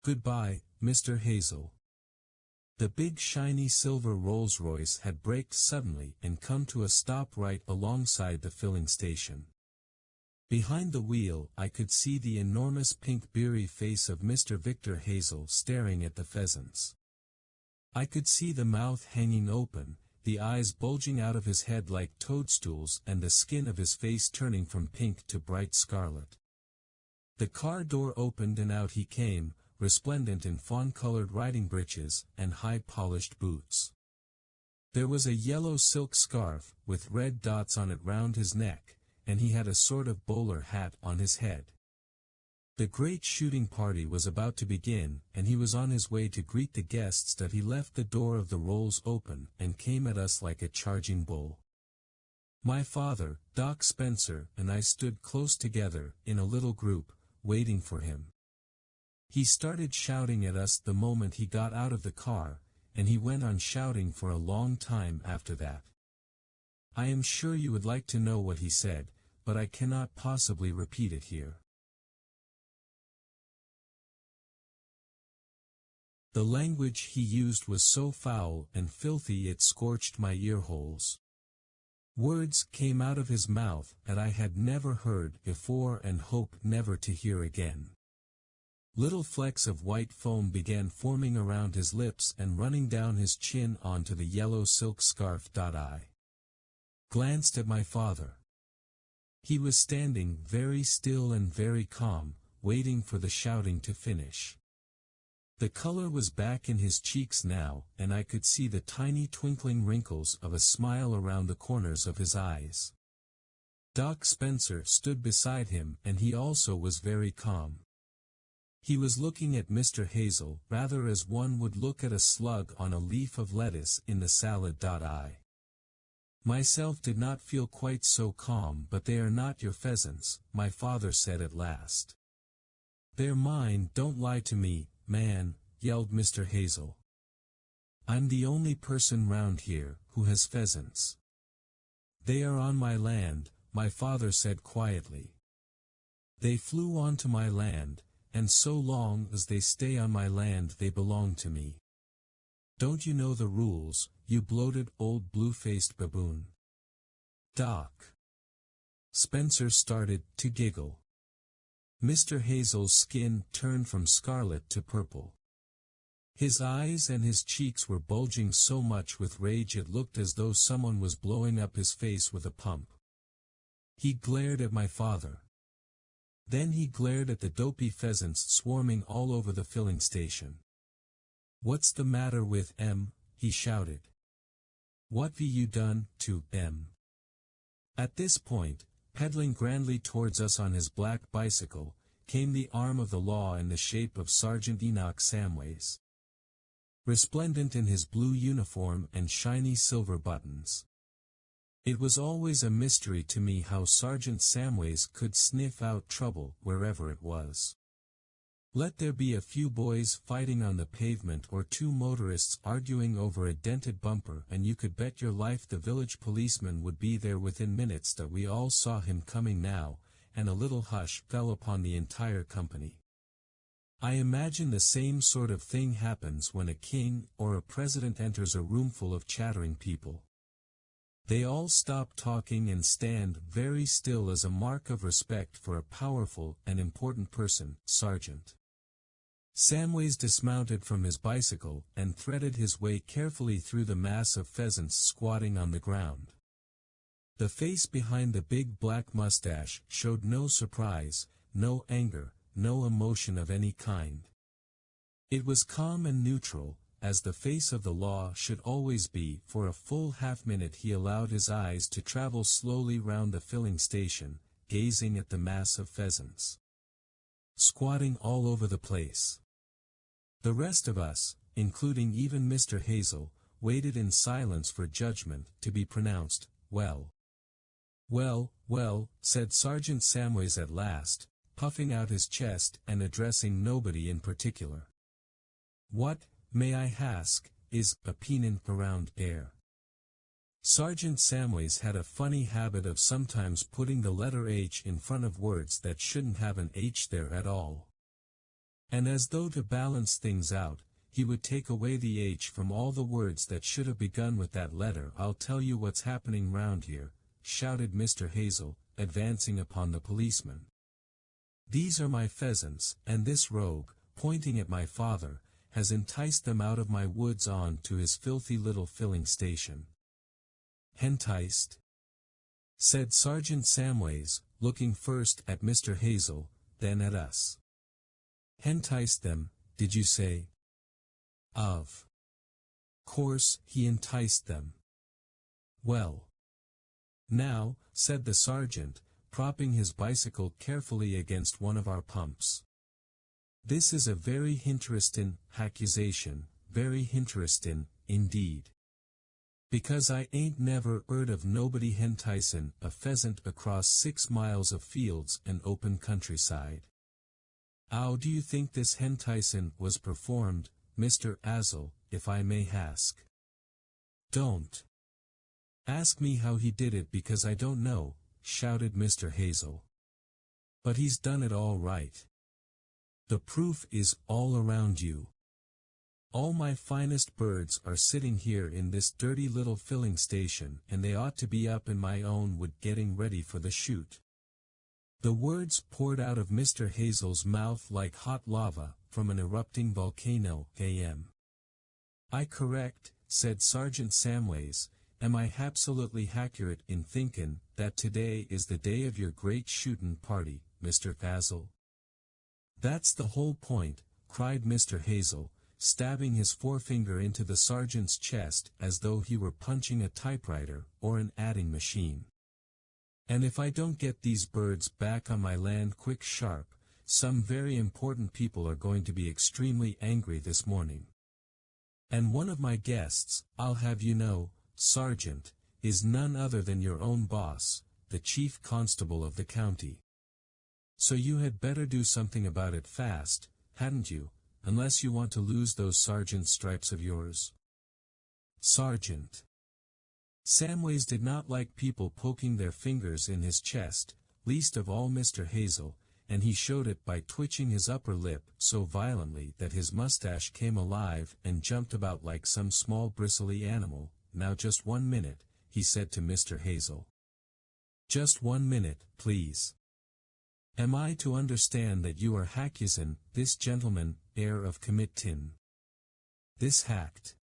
"Goodbye, Mr. Hazell." The big shiny silver Rolls-Royce had braked suddenly and come to a stop right alongside the filling station. Behind the wheel I could see the enormous pink beery face of Mr. Victor Hazell staring at the pheasants. I could see the mouth hanging open, the eyes bulging out of his head like toadstools, and the skin of his face turning from pink to bright scarlet. The car door opened and out he came, resplendent in fawn-colored riding breeches and high-polished boots. There was a yellow silk scarf, with red dots on it round his neck, and he had a sort of bowler hat on his head. The great shooting party was about to begin, and he was on his way to greet the guests that he left the door of the Rolls open and came at us like a charging bull. My father, Doc Spencer, and I stood close together, in a little group, waiting for him. He started shouting at us the moment he got out of the car, and he went on shouting for a long time after that. I am sure you would like to know what he said, but I cannot possibly repeat it here. The language he used was so foul and filthy it scorched my ear holes. Words came out of his mouth that I had never heard before and hoped never to hear again. Little flecks of white foam began forming around his lips and running down his chin onto the yellow silk scarf. I glanced at my father. He was standing very still and very calm, waiting for the shouting to finish. The color was back in his cheeks now, and I could see the tiny twinkling wrinkles of a smile around the corners of his eyes. Doc Spencer stood beside him, and he also was very calm. He was looking at Mr. Hazell rather as one would look at a slug on a leaf of lettuce in the salad. I myself did not feel quite so calm. "But they are not your pheasants," my father said at last. "They're mine, don't lie to me, man," yelled Mr. Hazell. "I'm the only person round here who has pheasants." "They are on my land," my father said quietly. "They flew onto my land, and so long as they stay on my land they belong to me. Don't you know the rules, you bloated old blue-faced baboon?" Doc Spencer started to giggle. Mr. Hazell's skin turned from scarlet to purple. His eyes and his cheeks were bulging so much with rage it looked as though someone was blowing up his face with a pump. He glared at my father. Then he glared at the dopey pheasants swarming all over the filling station. "What's the matter with 'em?" he shouted. "What've you done to 'em?" At this point, pedaling grandly towards us on his black bicycle, came the arm of the law in the shape of Sergeant Enoch Samways. Resplendent in his blue uniform and shiny silver buttons. It was always a mystery to me how Sergeant Samways could sniff out trouble wherever it was. Let there be a few boys fighting on the pavement or two motorists arguing over a dented bumper, and you could bet your life the village policeman would be there within minutes that we all saw him coming now, and a little hush fell upon the entire company. I imagine the same sort of thing happens when a king or a president enters a roomful of chattering people. They all stop talking and stand very still as a mark of respect for a powerful and important person. Sergeant Samways dismounted from his bicycle and threaded his way carefully through the mass of pheasants squatting on the ground. The face behind the big black mustache showed no surprise, no anger, no emotion of any kind. It was calm and neutral, as the face of the law should always be. For a full half-minute he allowed his eyes to travel slowly round the filling station, gazing at the mass of pheasants squatting all over the place. The rest of us, including even Mr. Hazell, waited in silence for judgment to be pronounced. "Well, said Sergeant Samways at last, puffing out his chest and addressing nobody in particular. "What, may I ask, is a peanut around air?" Sergeant Samways had a funny habit of sometimes putting the letter H in front of words that shouldn't have an H there at all. And as though to balance things out, he would take away the H from all the words that should have begun with that letter. "I'll tell you what's happening round here," shouted Mr. Hazell, advancing upon the policeman. "These are my pheasants, and this rogue," pointing at my father, "has enticed them out of my woods on to his filthy little filling station." "Henticed?" said Sergeant Samways, looking first at Mr. Hazell, then at us. "Henticed them, did you say?" "Of course he enticed them." "Well, now," said the sergeant, propping his bicycle carefully against one of our pumps. "This is a very hinterestin' accusation, very hinterestin', indeed. Because I ain't never 'eard of nobody henticin' a pheasant across 6 miles of fields and open countryside. 'Ow do you think this henticin' was performed, Mr. Hazell, if I may ask?" "Don't ask me how he did it because I don't know," shouted Mr. Hazell. "But he's done it all right. The proof is all around you. All my finest birds are sitting here in this dirty little filling station, and they ought to be up in my own wood getting ready for the shoot." The words poured out of Mr. Hazell's mouth like hot lava from an erupting volcano. "I correct," said Sergeant Samways, "am I absolutely accurate in thinkin' that today is the day of your great shootin' party, Mr. Hazell?" "That's the whole point," cried Mr. Hazell, stabbing his forefinger into the sergeant's chest as though he were punching a typewriter or an adding machine. "And if I don't get these birds back on my land quick sharp, some very important people are going to be extremely angry this morning. And one of my guests, I'll have you know, Sergeant, is none other than your own boss, the chief constable of the county. So you had better do something about it fast, hadn't you, unless you want to lose those sergeant stripes of yours?" "Sergeant." Samways did not like people poking their fingers in his chest, least of all Mr. Hazell, and he showed it by twitching his upper lip so violently that his mustache came alive and jumped about like some small bristly animal. "Now just 1 minute," he said to Mr. Hazell. "Just 1 minute, please. Am I to understand that you are accusing this gentleman, heir of committin' this act?"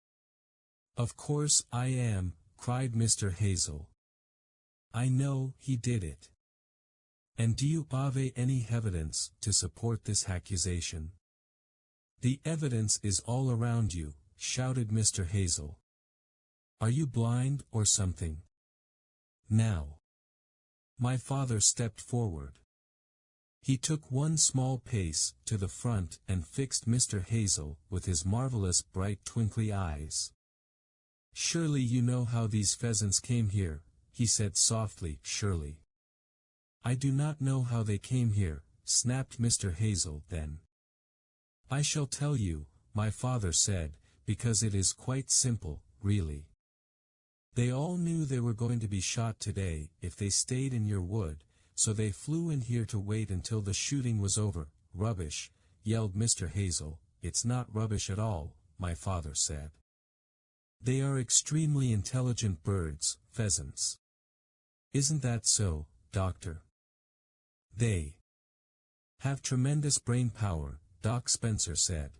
"Of course I am," cried Mr. Hazell. "I know he did it. And do you have any evidence to support this accusation?" "The evidence is all around you," shouted Mr. Hazell. "Are you blind or something? Now." My father stepped forward. He took one small pace to the front and fixed Mr. Hazell with his marvelous bright twinkly eyes. "Surely you know how these pheasants came here," he said softly. "Surely." "I do not know how they came here," snapped Mr. Hazell. "Then I shall tell you," my father said, "because it is quite simple, really. They all knew they were going to be shot today if they stayed in your wood, so they flew in here to wait until the shooting was over." "Rubbish," yelled Mr. Hazell. "It's not rubbish at all," my father said. "They are extremely intelligent birds, pheasants. Isn't that so, Doctor? They have tremendous brain power," Doc Spencer said.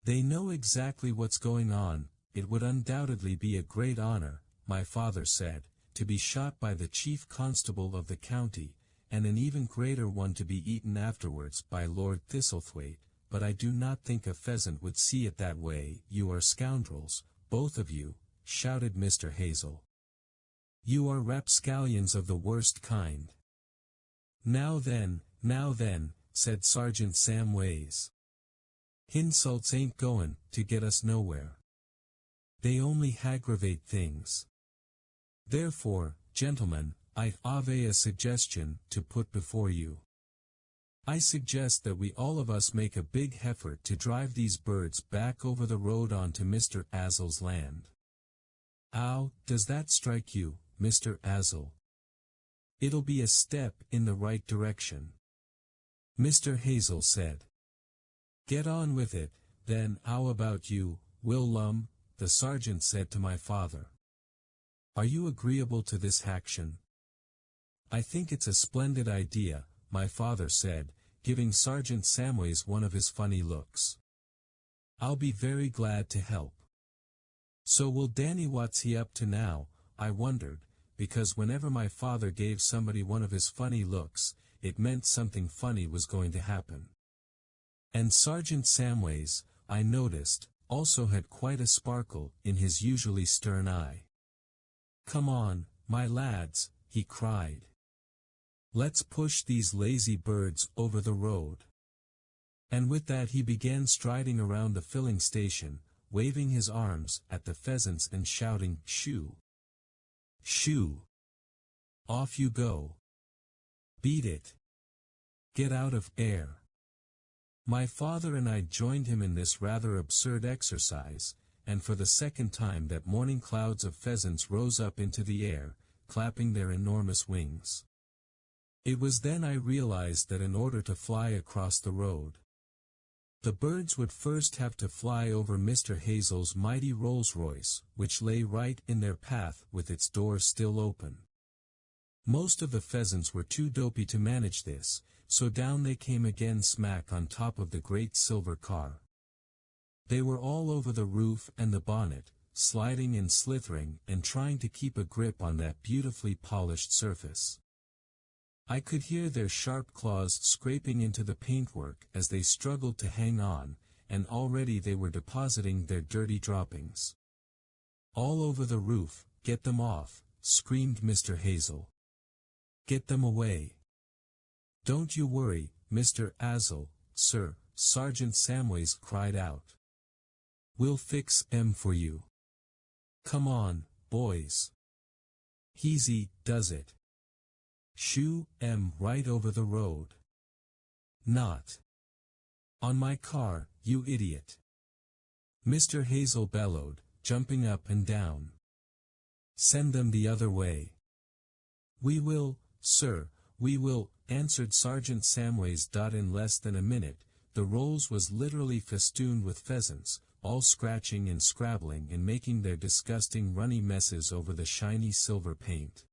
"They know exactly what's going on. It would undoubtedly be a great honor," my father said, "to be shot by the chief constable of the county, and an even greater one to be eaten afterwards by Lord Thistlethwaite, but I do not think a pheasant would see it that way." "You are scoundrels, both of you," shouted Mr. Hazell. "You are rapscallions of the worst kind." Now then," said Sergeant Samways. "Hinsults ain't goin' to get us nowhere. They only aggravate things. Therefore, gentlemen, I have a suggestion to put before you. I suggest that we all of us make a big effort to drive these birds back over the road onto Mr. Hazell's land. How does that strike you, Mr. Hazell?" "It'll be a step in the right direction," Mr. Hazell said. Get on with it, then. How about you, Will Lum? The sergeant said to my father. Are you agreeable to this action? I think it's a splendid idea, my father said, giving Sergeant Samways one of his funny looks. I'll be very glad to help. So will Danny. What's he up to now? I wondered, because whenever my father gave somebody one of his funny looks, it meant something funny was going to happen. And Sergeant Samways, I noticed, also had quite a sparkle in his usually stern eye. Come on, my lads, he cried. Let's push these lazy birds over the road. And with that he began striding around the filling station, waving his arms at the pheasants and shouting, "Shoo! Shoo! Off you go! Beat it! Get out of air!" My father and I joined him in this rather absurd exercise, and for the second time that morning clouds of pheasants rose up into the air, clapping their enormous wings. It was then I realized that in order to fly across the road, the birds would first have to fly over Mr. Hazell's mighty Rolls-Royce, which lay right in their path with its doors still open. Most of the pheasants were too dopey to manage this, so down they came again smack on top of the great silver car. They were all over the roof and the bonnet, sliding and slithering and trying to keep a grip on that beautifully polished surface. I could hear their sharp claws scraping into the paintwork as they struggled to hang on, and already they were depositing their dirty droppings. All over the roof. Get them off, screamed Mr. Hazell. Get them away. Don't you worry, Mr. Hazell, sir, Sergeant Samways cried out. We'll fix 'em for you. Come on, boys. Heasy does it. Shoo 'em right over the road. Not on my car, you idiot. Mr. Hazell bellowed, jumping up and down. Send them the other way. We will, sir, we will, answered Sergeant Samways. In less than a minute, the Rolls was literally festooned with pheasants, all scratching and scrabbling and making their disgusting runny messes over the shiny silver paint.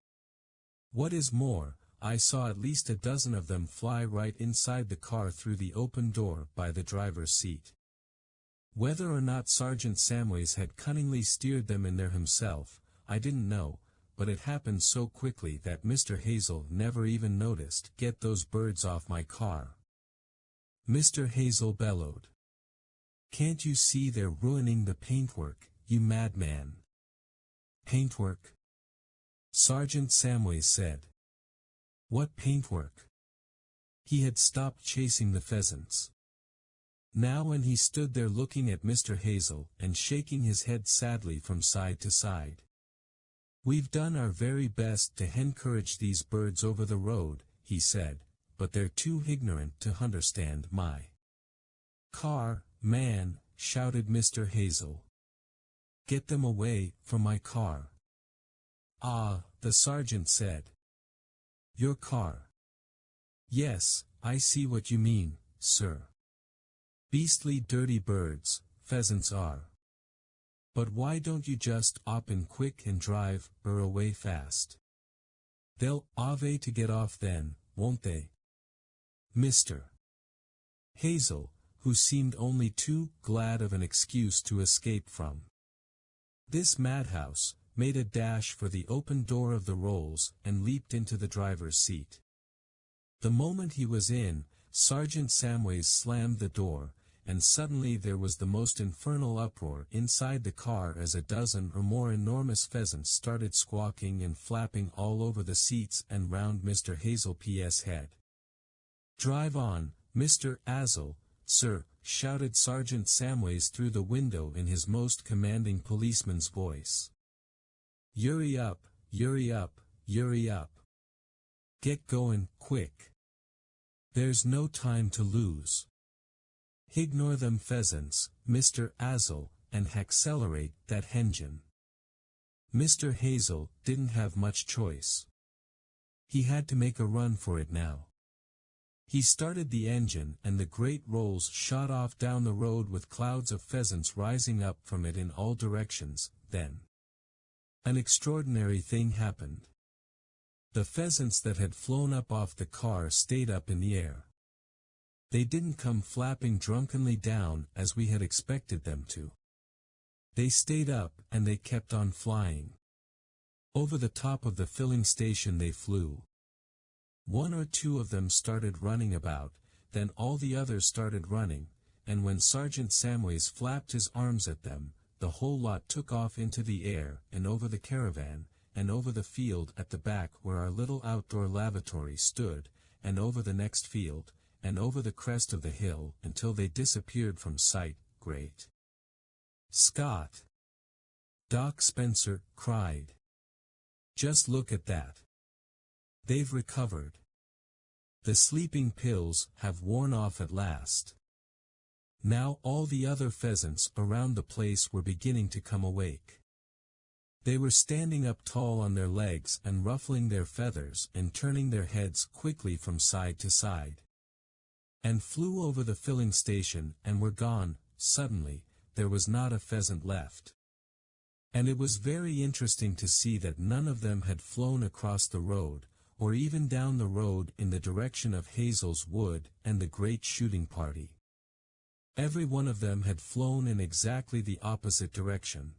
What is more, I saw at least a dozen of them fly right inside the car through the open door by the driver's seat. Whether or not Sergeant Samways had cunningly steered them in there himself, I didn't know, but it happened so quickly that Mr. Hazell never even noticed. Get those birds off my car. Mr. Hazell bellowed. Can't you see they're ruining the paintwork, you madman? Paintwork? Sergeant Samways said. What paintwork? He had stopped chasing the pheasants. Now when he stood there looking at Mr. Hazell and shaking his head sadly from side to side. We've done our very best to encourage these birds over the road, he said, but they're too ignorant to understand my car, man, shouted Mr. Hazell. Get them away from my car. Ah, the sergeant said. Your car. Yes, I see what you mean, sir. Beastly dirty birds, pheasants are. But why don't you just op in quick and drive her away fast? They'll ave to get off then, won't they? Mr. Hazell, who seemed only too glad of an excuse to escape from this madhouse, made a dash for the open door of the Rolls and leaped into the driver's seat. The moment he was in, Sergeant Samways slammed the door, and suddenly there was the most infernal uproar inside the car as a dozen or more enormous pheasants started squawking and flapping all over the seats and round Mr. Hazell's head. Drive on, Mr. Hazell, sir, shouted Sergeant Samways through the window in his most commanding policeman's voice. Yurry up, yurry up, yurry up. Get going, quick. There's no time to lose. Ignore them pheasants, Mr. Hazell, and accelerate that engine. Mr. Hazell didn't have much choice. He had to make a run for it now. He started the engine and the great rolls shot off down the road with clouds of pheasants rising up from it in all directions. Then an extraordinary thing happened. The pheasants that had flown up off the car stayed up in the air. They didn't come flapping drunkenly down as we had expected them to. They stayed up and they kept on flying. Over the top of the filling station they flew. One or two of them started running about, then all the others started running, and when Sergeant Samways flapped his arms at them, the whole lot took off into the air and over the caravan, and over the field at the back where our little outdoor lavatory stood, and over the next field, and over the crest of the hill until they disappeared from sight. Great Scott! Doc Spencer cried. Just look at that. They've recovered. The sleeping pills have worn off at last. Now all the other pheasants around the place were beginning to come awake. They were standing up tall on their legs and ruffling their feathers and turning their heads quickly from side to side. And flew over the filling station and were gone. Suddenly, there was not a pheasant left. And it was very interesting to see that none of them had flown across the road, or even down the road in the direction of Hazell's wood and the great shooting party. Every one of them had flown in exactly the opposite direction.